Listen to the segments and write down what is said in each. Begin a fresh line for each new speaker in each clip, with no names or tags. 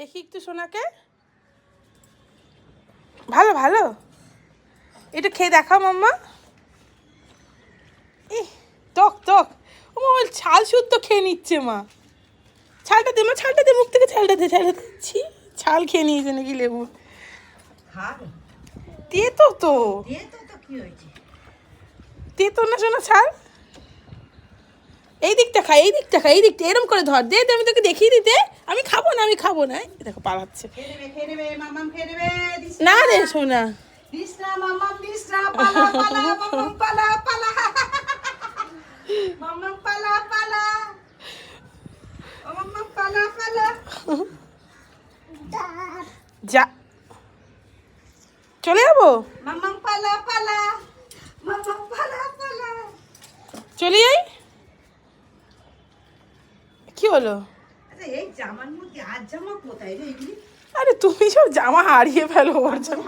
দেখি একটু সোনাকে। ভালো ভালো, এটা খেয়ে দেখাও মাম্মা। টক টক, ও মা ছাল শুদ্ধ খেয়ে নিচ্ছে মা। ছালটা দে মা, ছালটা দে, মুখ থেকে ছালটা দে, ছালটা দিচ্ছি। ছাল খেয়ে নিয়েছে নাকি লেবু? তেতো তো, তেতো না শোনা ছাল। এই দিকটা খা, এই দিকটা খা, এই দিকটা এরম করে ধর, দে আমি তোকে দেখিয়ে দিতে। আমি খাবো না, আমি খাবো না। দেখো পালাচ্ছে। না রে সোনা, যা চলে যাবো, চলে যাই। কি হলো? আরে তুমি সব জামা হারিয়ে ফেলো ওর জন্য।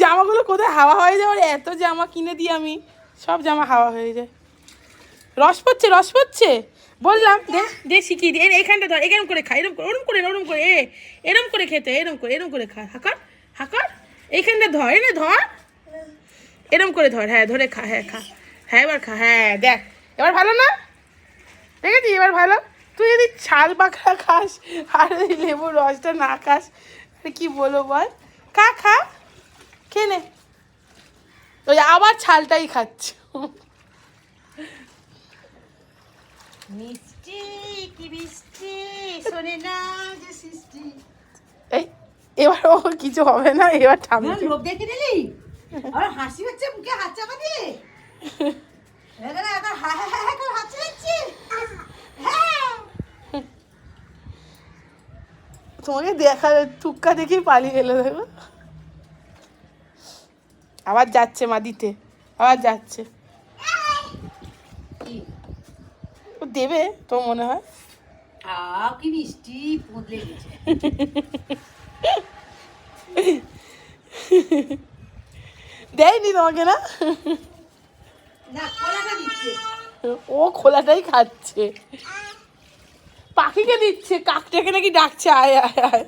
জামাগুলো কোথায় হাওয়া হয়ে যায়, ওর এত জামা কিনে দিই আমি, সব জামা হাওয়া হয়ে যায়। রস পড়ছে, রস পড়ছে, বললাম দে দে শিখিয়ে দিই। এইখানটা ধর, এরম করে খা, এরম করে, ওরম করে, ওরম করে, এরম করে খেতে, এরম করে খা। হাকার হাকার, এইখানটা ধর, এনে ধর, এরম করে ধর, হ্যাঁ ধরে খা, হ্যাঁ খা, হ্যাঁ এবার খা, হ্যাঁ দেখ এবার ভালো না, দেখেছি এবার ভালো। তুই যদি ছাল বাঁকড়া খাস আর ওই লেবুর রসটা না খাস, কি বলবো বল। খা খা, খেয়ে নে। ওই আবার ছালটাই খাচ্ছে।
মিষ্টি কি মিষ্টি, শোনে না যে সৃষ্টি।
এই এবার ও কিছু হবে না, এবার ঠান্ডা।
লোক দেখে নিলি, আর হাসি হচ্ছে মুখে, হাত চাপা দিয়ে
তোমাকে দেখা টুক্কা দেখেই পালিয়ে গেলো। দেখো আবার যাচ্ছে মা দিতে, আবার যাচ্ছে। ও দেবে তো মনে হয়।
কি মিষ্টি বদলে গেছে।
দেয়নি তোমাকে না? ও খোলাটাই খাচ্ছে, পাখিকে দিচ্ছে, কাকটাকে নাকি ডাকছে আয় আয় আয়।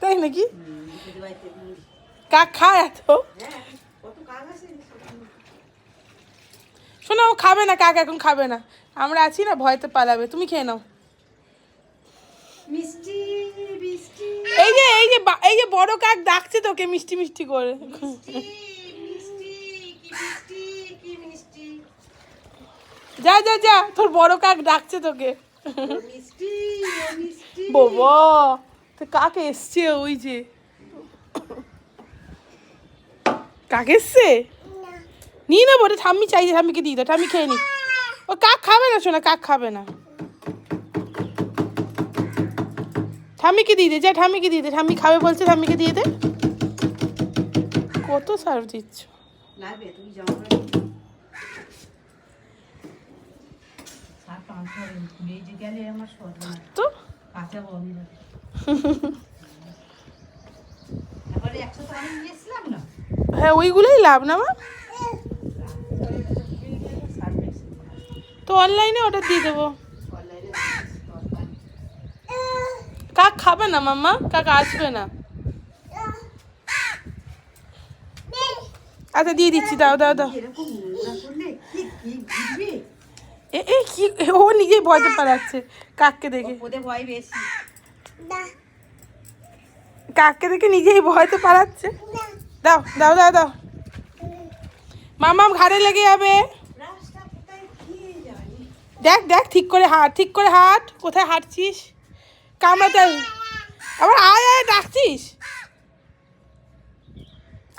তাই নাকি? কাক খায় এত? শোনো ও খাবে না, কাক এখন খাবে না, আমরা আছি না, ভয়তে পালাবে। তুমি খেয়ে নাও।
মিষ্টি মিষ্টি,
এই যে বড় কাক ডাকছে তোকে মিষ্টি মিষ্টি করে।
মিষ্টি মিষ্টি কি মিষ্টি, কি মিষ্টি।
যা যা যা, তোর বড় কাক ডাকছে তোকে।
মিষ্টি মিষ্টি
বাবা, তো কাক এসছে, ওই যে কাক এসছে। নিয়ে নেবো, ওটা ঠাম্মি চাইছে, ঠাম্মিকে দিয়ে দাও, ঠাম্মি খেয়ে নি। ও কাক খাবে না শোনা, কাক খাবে না। ঠাম্মিকে দিয়ে দে, যা ঠাম্মিকে দিয়ে দে, ঠাম্মি খাবে বলছে, ঠাম্মিকে দিয়ে দে। কত সার্ভ দিচ্ছ তো। হ্যাঁ ওইগুলোই লাভ না মা, তো অনলাইনে অর্ডার দিয়ে দেবো। কাক খাবে না মাম্মা, কাক আসবে না। আচ্ছা দিয়ে দিচ্ছি, দাও দাও দাও। এ কি, ও নিজেই ভয়তে পালাচ্ছে কাককে দেখে। কাককে দেখে নিজেই ভয়তে পালাচ্ছে। দাও দাও দাও দাও, মামাম ঘাড়ে লেগে যাবে। দেখ দেখ, ঠিক করে হাঁট, ঠিক করে হাঁট, কোথায় হাঁটছিস? কামড়াতে আবার আয় আয় ডাকছিস।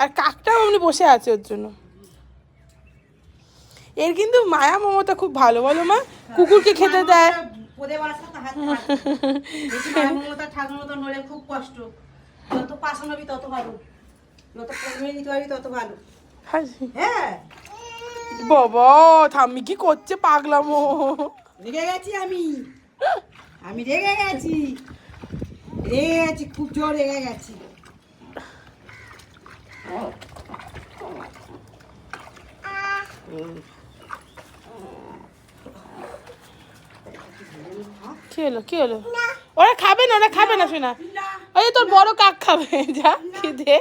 আর কাকটাও এমনি বসে আছে ওর জন্য। এর কিন্তু মায়া মমতা খুব ভালো, বলো মা? কুকুরকে খেতে দেয়।
খুব কষ্ট, যত পাশানো তত ভালো, যত কমে নিতে পারবি তত ভালো। হ্যাঁ
বাবা, ঠাম্মি কি করছে পাগলামো।
রেগে গেছি আমি রেগে গেছি, রেগে গেছি, খুব জোর রেগে গেছি।
কি হলো কি হলো? ওরা খাবে না, ওরা খাবে না শোনা।
না
ওই যে তোর বড় কাক খাবে, যা খেতে।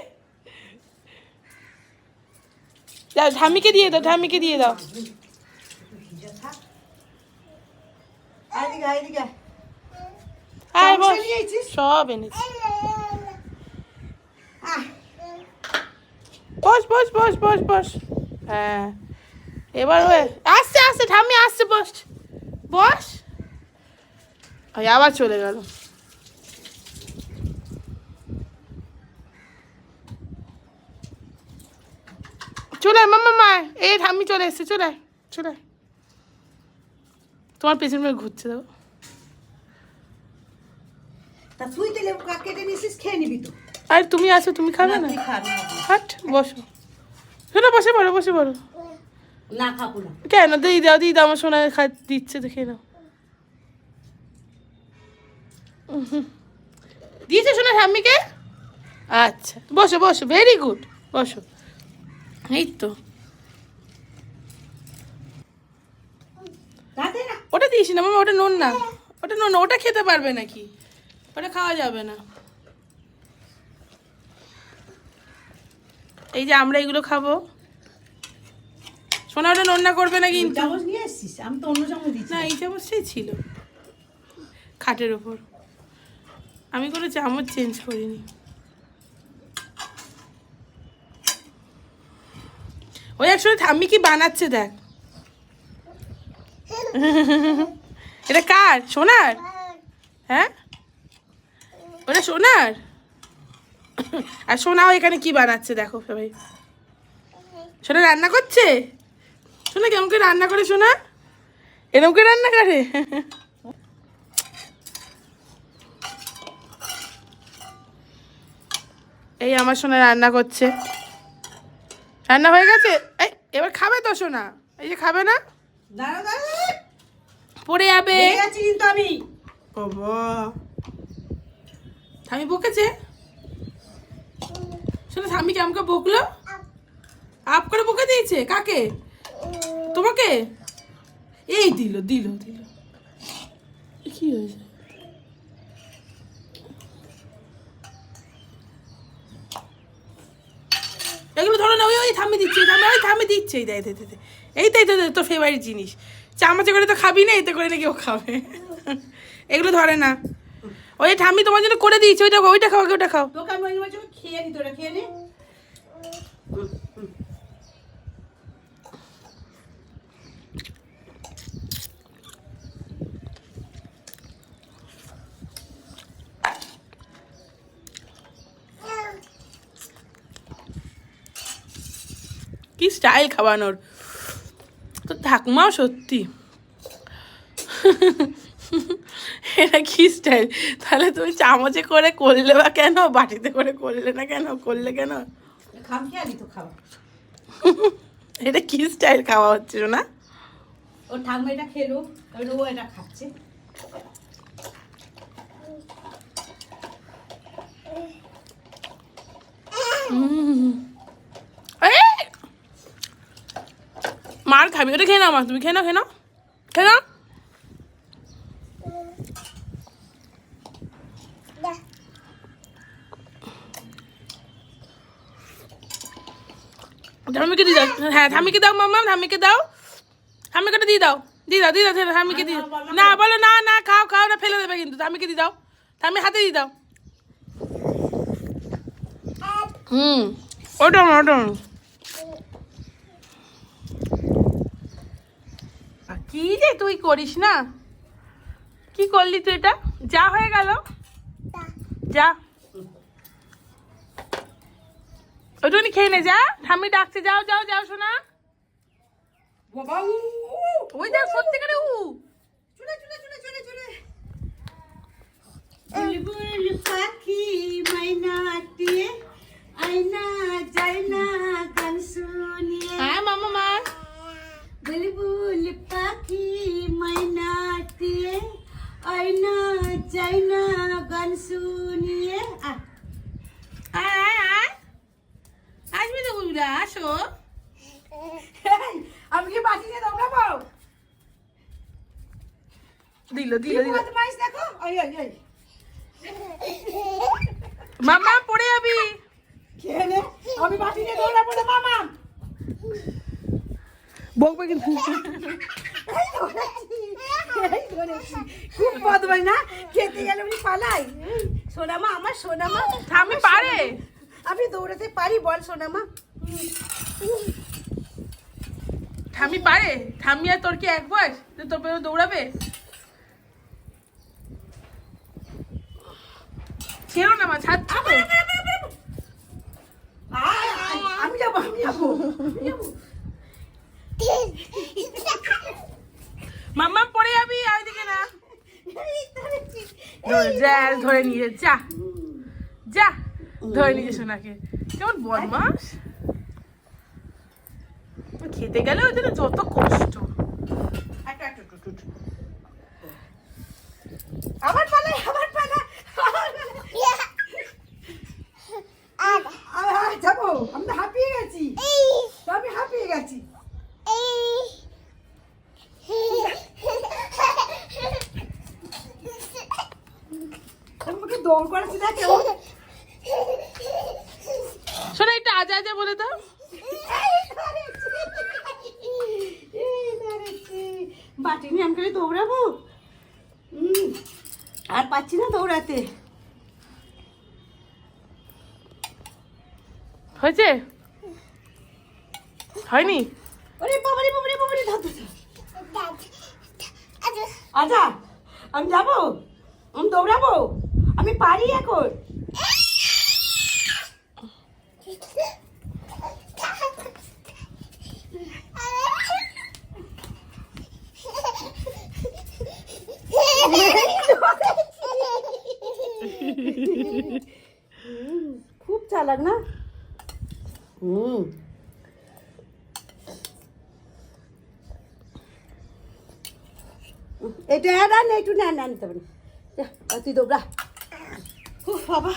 যাও ঠামিকে দিয়ে দাও, ঠামিকে দিয়ে দাও।
ভিজা থাক। এদিকে এদিকে
আয় বস,
চামচা নিয়ে এসেছিস?
সব এনেছি।
আহ,
বস বস বস বস বস। হ্যাঁ এবার আসছে আসছে, ঠামি আসছে, বস বস। ওই আবার চলে গেল। চলে আয় মাম্মা, মা এই ঠাম্মি চলে এসছে, চলে আয়, চলে আয়। তোমার পেছন মেয়ে ঘুরছে দেখো।
তা তুই তো লেবু কাক কেটে নিয়েছিস, খেয়ে নিবি তো।
আর তুমি আসো, তুমি খাবে না?
তুই খা, না খাবো।
হাট বসো, শোনো বসে পড়ো, বসে পড়ো।
না খাবো না।
কেন দিই দাও, দিই দাও, আমার সোনা দিচ্ছে তো, খেয়ে নাও। দিয়েছে সোনা ঠাম্মিকে? আচ্ছা বসো বসো, ভেরি গুড, বসো। এই তো
দাদে না।
ওটা দিস না মামা, ওটা নুন না, ওটা নুন, ওটা খেতে পারবে নাকি? ওটা খাওয়া যাবে না। এই যে আমরা এগুলো খাবো। সোনা ওটা নোনা করবে না কিন্তু।
চামচ নিয়ে এসেছিস? আমি তো অন্য চামচ দিচ্ছি।
না এই চামচটাই ছিল খাটের ওপর, আমি কোনো চামচ চেঞ্জ করিনি। ওই একসাথে ঠাম্মি কি বানাচ্ছে দেখ। এটা কার? সোনার? হ্যাঁ ওটা সোনার। আর সোনাও এখানে কি বানাচ্ছে দেখো সবাই। সোনা রান্না করছে। সোনা কেমন করে রান্না করে সোনা? এরকম করে রান্না করে? এই আমার সোনা রান্না করছে। রান্না হয়ে গেছে? এই এবার খাবে তো সোনা? এই যে খাবে না,
দাঁড়া দাঁড়া,
পড়ে যাবে।
রেগে গেছি কিন্তু আমি।
বাবা স্বামী বকেছে? শোনো স্বামী কেমন করে বকলো? আপ করে বকে দিয়েছে? কাকে? তোমাকে? এই দিল দিল দিল, কি হয়েছে? এগুলো ধরো না, ওই ওই থামি দিচ্ছে, ওই থামি দিচ্ছে, এই দেয় দে দে, এইটাই তো তোর ফেভারিট জিনিস। চামচে করে তো খাবি না, এতে করে নাকি ও খাবে। এগুলো ধরে না। ওই ঠাম্মি তোমার জন্য করে দিয়েছে, ওইটা ওইটা খাও, ওইটা খাও।
তোকে আমি ওই মাঝে খেয়ে নি, তোরা খেয়ে নে।
কি স্টাইল খাওয়ানোর তো, ঠাকুমাও সত্যি। এটা কি স্টাইল? তাহলে তুমি চামচে করে করলে বা কেন, বাটিতে করে করলে না কেন, করলে কেন?
খাম খেয়ালি তো খাওয়া।
এটা কি স্টাইল খাওয়া হচ্ছে না?
ও ঠাকুমা এটা খেলো, এবার ও এটা খাচ্ছে।
মার খাবি, ওটা খেয়ে নাও মা, তুমি খেয়ে নাও, খেয়ে নাও, খেয়ে নাও। ঠাম্মিকে দিয়ে দাও, হ্যাঁ ঠাম্মিকে দাও মাম্মা, ঠাম্মিকে দাও, ঠাম্মিকে দিয়ে দাও, দিয়ে দাও, দিয়ে দাও, ঠাম্মিকে দিয়ে দাও। না বলো না, না খাও খাও না, ফেলে দেবে কিন্তু। ঠাম্মিকে দিয়ে দাও, ঠাম্মি হাতে দিয়ে দাও। ওটা ওটা কি যে তুই করিস না, কি করলি তুই? এটা যা হয়ে গেল, যা ওইটুকুনি খেয়ে নে, যা, ঠাম্মি ডাকছে, যাও যাও যাও শোনা।
বাবা
ওই দেখ সত্যিকারে
চলে চলে চলে চলে চলে। বুলবুল পাখি মাইনাটিয়ে আয়না যায় না গান শুনিয়ে।
হ্যাঁ মামা মা।
বুলবুল পাখি মাইনাটিয়ে আয়না যায় না গান শুনিয়ে।
আয় আয় আয়, আসবি তো বুবলা, আসো।
আমি কি বাটি নিয়ে দৌড়াবো?
দিল
কি
দিল দিল
বদমাইশ দেখো, ওই ওই ওই
মামা পড়ে যাবি।
খেয়ে নে, আমি বাটি নিয়ে দৌড়াবো না মামা।
বকবে কিন্তু।
এই ধরেছি, এই ধরেছি। খুব বদমাইশ না, খেতে গেলে উনি পালাই। সোনামা আমার সোনামা,
ঠাম্মি পারে।
আমি দৌড়াতে পারি বল সোনামা।
ঠাম্মি পারে? ঠাম্মি আর তোর কি এক বয়স যে তোর পেছনে দৌড়াবে? ছেড়ো না মা, ছাড়ছো তো।
আয়, আয়, আমি যাবো আমি যাবো আমি যাবো।
মাম্মা পড়ে যাবি, আর ওইদিকে না।
এই ধরেছি।
যা ধরে নিয়ে যা যা ধরে নিয়ে সোনাকে। কেমন বদমাস, খেতে গেলে ওই জন্য যত কষ্ট।
আমার পালা আমার পালা যাবো, আমি তো হাঁপিয়ে গেছি, আমি হাঁপিয়ে গেছি। আমাকে দৌড় করেছি না কেউ।
শোনা একটু আজা আজা বলে দাও।
বাটি নিয়ে আমি খালি দৌড়াবো, আর পাচ্ছি না দৌড়াতে।
হয়েছে? হয়নি?
ওরে বাবারে বাবারে বাবারে ধর ধর ধর। আচ্ছা আমি যাবো, আমি দৌড়াবো, আমি পারি এখন। খুব চালাক না। এটা আর একটু না না নিতে পারি, তুই দৌড়া। বাবা